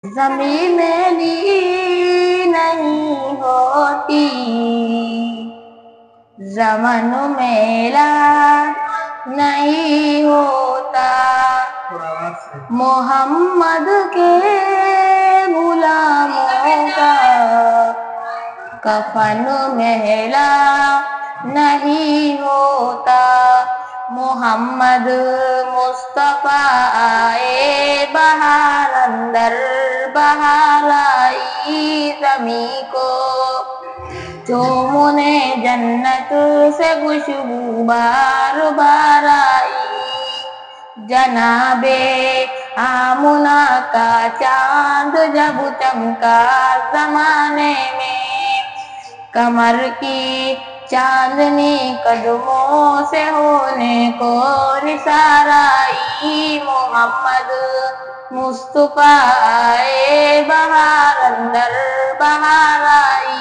زمین میلی نہیں ہوتی، زمن میلا نہیں ہوتا، محمد کے غلاموں کا کفن میلا نہیں ہوتا، محمد مصطفیٰ آئے بہار اندر بہار آئی زمیں کو، چومنے جنت سے خوشبو بار بار آئی، جناب آمنہ کا چاند جب چمکا زمانے میں، قمر کی چاندنی قدموں سے ہونے کو نثار آئی، محمد مصطفیٰ آئے بہار اندر بہار آئی۔